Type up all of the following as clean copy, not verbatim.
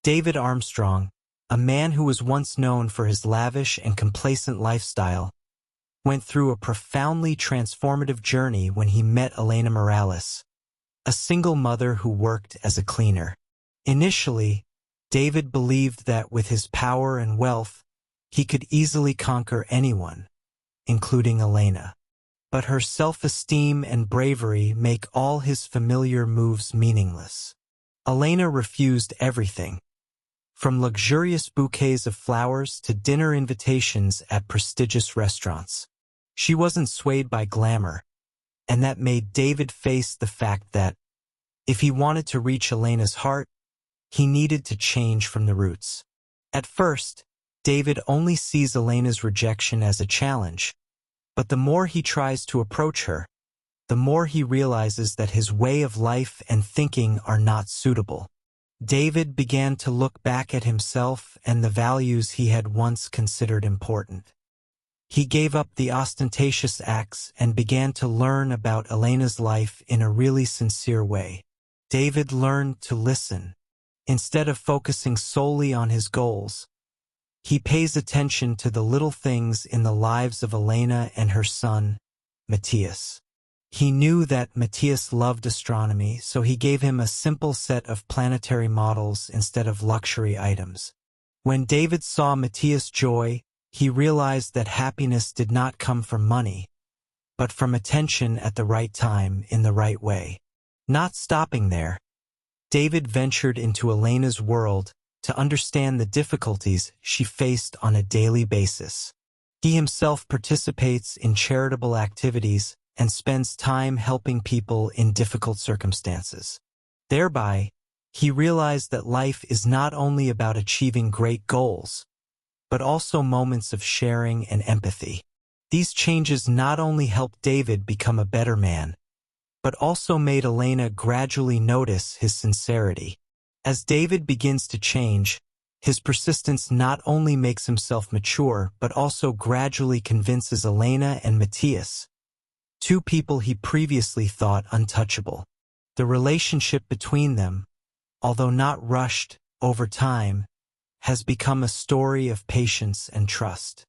David Armstrong, a man who was once known for his lavish and complacent lifestyle, went through a profoundly transformative journey when he met Elena Morales, a single mother who worked as a cleaner. Initially, David believed that with his power and wealth, he could easily conquer anyone, including Elena. But her self-esteem and bravery make all his familiar moves meaningless. Elena refused everything, from luxurious bouquets of flowers to dinner invitations at prestigious restaurants. She wasn't swayed by glamour, and that made David face the fact that, if he wanted to reach Elena's heart, he needed to change from the roots. At first, David only sees Elena's rejection as a challenge, but the more he tries to approach her, the more he realizes that his way of life and thinking are not suitable. David began to look back at himself and the values he had once considered important. He gave up the ostentatious acts and began to learn about Elena's life in a really sincere way. David learned to listen. Instead of focusing solely on his goals, he pays attention to the little things in the lives of Elena and her son, Matthias. He knew that Matthias loved astronomy, so he gave him a simple set of planetary models instead of luxury items. When David saw Matthias' joy, he realized that happiness did not come from money, but from attention at the right time in the right way. Not stopping there, David ventured into Elena's world to understand the difficulties she faced on a daily basis. He himself participates in charitable activities and spends time helping people in difficult circumstances. Thereby, he realized that life is not only about achieving great goals, but also moments of sharing and empathy. These changes not only helped David become a better man, but also made Elena gradually notice his sincerity. As David begins to change, his persistence not only makes himself mature, but also gradually convinces Elena and Matthias, two people he previously thought untouchable. The relationship between them, although not rushed over time, has become a story of patience and trust.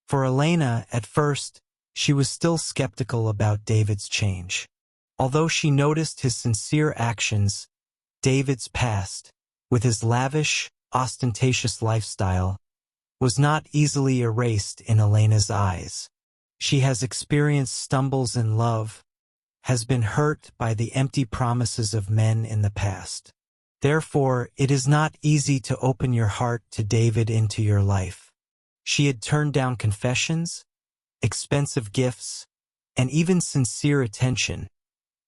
For Elena, at first, she was still skeptical about David's change. Although she noticed his sincere actions, David's past, with his lavish, ostentatious lifestyle, was not easily erased in Elena's eyes. She has experienced stumbles in love, has been hurt by the empty promises of men in the past. Therefore, it is not easy to open your heart to David into your life. She had turned down confessions, expensive gifts, and even sincere attention,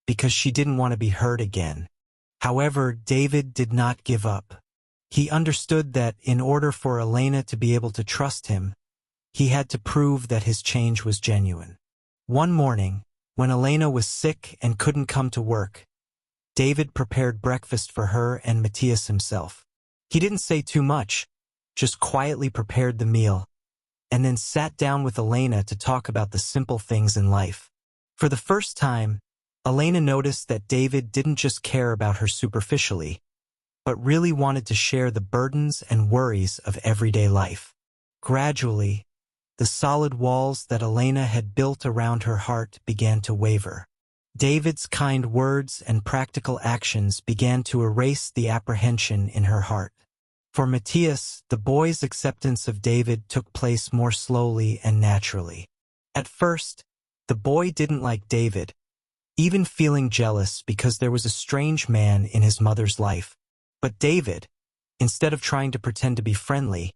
because she didn't want to be hurt again. However, David did not give up. He understood that in order for Elena to be able to trust him, he had to prove that his change was genuine. One morning, when Elena was sick and couldn't come to work, David prepared breakfast for her and Matthias himself. He didn't say too much, just quietly prepared the meal, and then sat down with Elena to talk about the simple things in life. For the first time, Elena noticed that David didn't just care about her superficially, but really wanted to share the burdens and worries of everyday life. Gradually, the solid walls that Elena had built around her heart began to waver. David's kind words and practical actions began to erase the apprehension in her heart. For Matthias, the boy's acceptance of David took place more slowly and naturally. At first, the boy didn't like David, even feeling jealous because there was a strange man in his mother's life. But David, instead of trying to pretend to be friendly,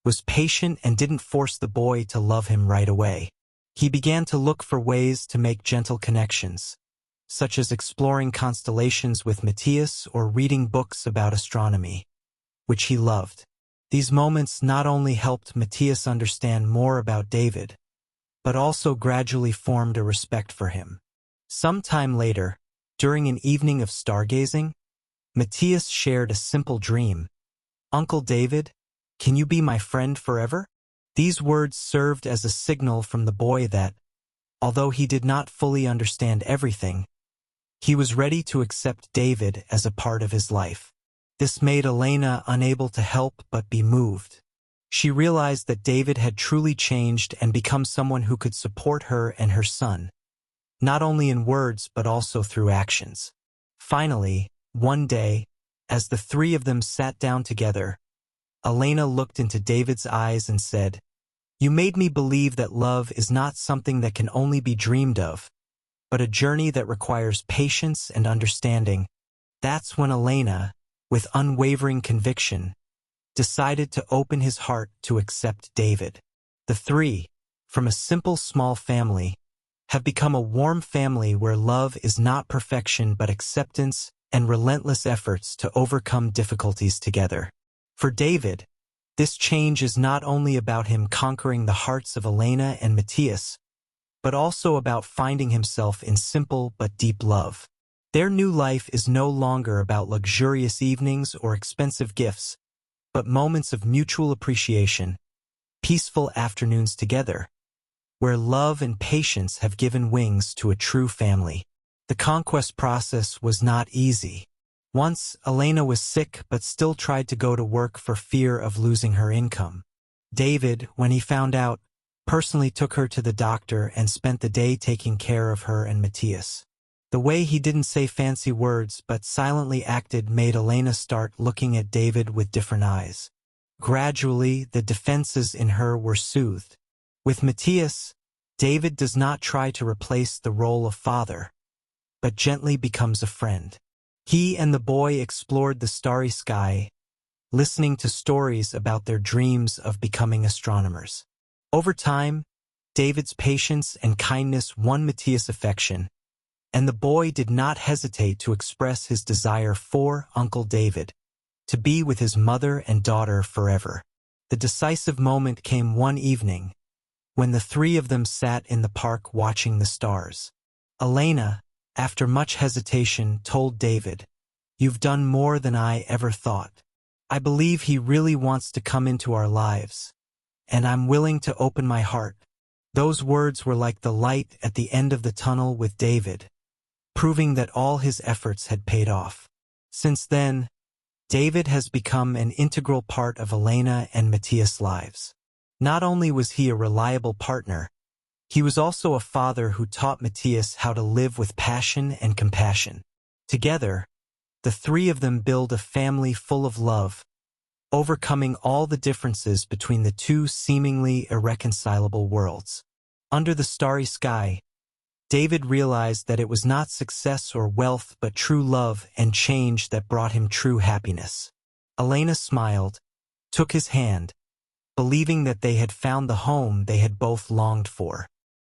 was patient and didn't force the boy to love him right away. He began to look for ways to make gentle connections, such as exploring constellations with Matthias or reading books about astronomy, which he loved. These moments not only helped Matthias understand more about David, but also gradually formed a respect for him. Some time later, during an evening of stargazing, Matthias shared a simple dream. "Uncle David, can you be my friend forever?" These words served as a signal from the boy that, although he did not fully understand everything, he was ready to accept David as a part of his life. This made Elena unable to help but be moved. She realized that David had truly changed and become someone who could support her and her son, not only in words but also through actions. Finally, one day, as the three of them sat down together, Elena looked into David's eyes and said, "You made me believe that love is not something that can only be dreamed of, but a journey that requires patience and understanding." That's when Elena, with unwavering conviction, decided to open his heart to accept David. The three, from a simple small family, have become a warm family where love is not perfection but acceptance and relentless efforts to overcome difficulties together. For David, this change is not only about him conquering the hearts of Elena and Matthias, but also about finding himself in simple but deep love. Their new life is no longer about luxurious evenings or expensive gifts, but moments of mutual appreciation, peaceful afternoons together, where love and patience have given wings to a true family. The conquest process was not easy. Once, Elena was sick but still tried to go to work for fear of losing her income. David, when he found out, personally took her to the doctor and spent the day taking care of her and Matthias. The way he didn't say fancy words but silently acted made Elena start looking at David with different eyes. Gradually, the defenses in her were soothed. With Matthias, David does not try to replace the role of father, but gently becomes a friend. He and the boy explored the starry sky, listening to stories about their dreams of becoming astronomers. Over time, David's patience and kindness won Matthias' affection, and the boy did not hesitate to express his desire for Uncle David to be with his mother and daughter forever. The decisive moment came one evening, when the three of them sat in the park watching the stars. Elena, after much hesitation, told David, "You've done more than I ever thought. I believe he really wants to come into our lives, and I'm willing to open my heart." Those words were like the light at the end of the tunnel with David, proving that all his efforts had paid off. Since then, David has become an integral part of Elena and Matthias' lives. Not only was he a reliable partner, he was also a father who taught Matthias how to live with passion and compassion. Together, the three of them build a family full of love, overcoming all the differences between the two seemingly irreconcilable worlds. Under the starry sky, David realized that it was not success or wealth but true love and change that brought him true happiness. Elena smiled, took his hand, believing that they had found the home they had both longed for.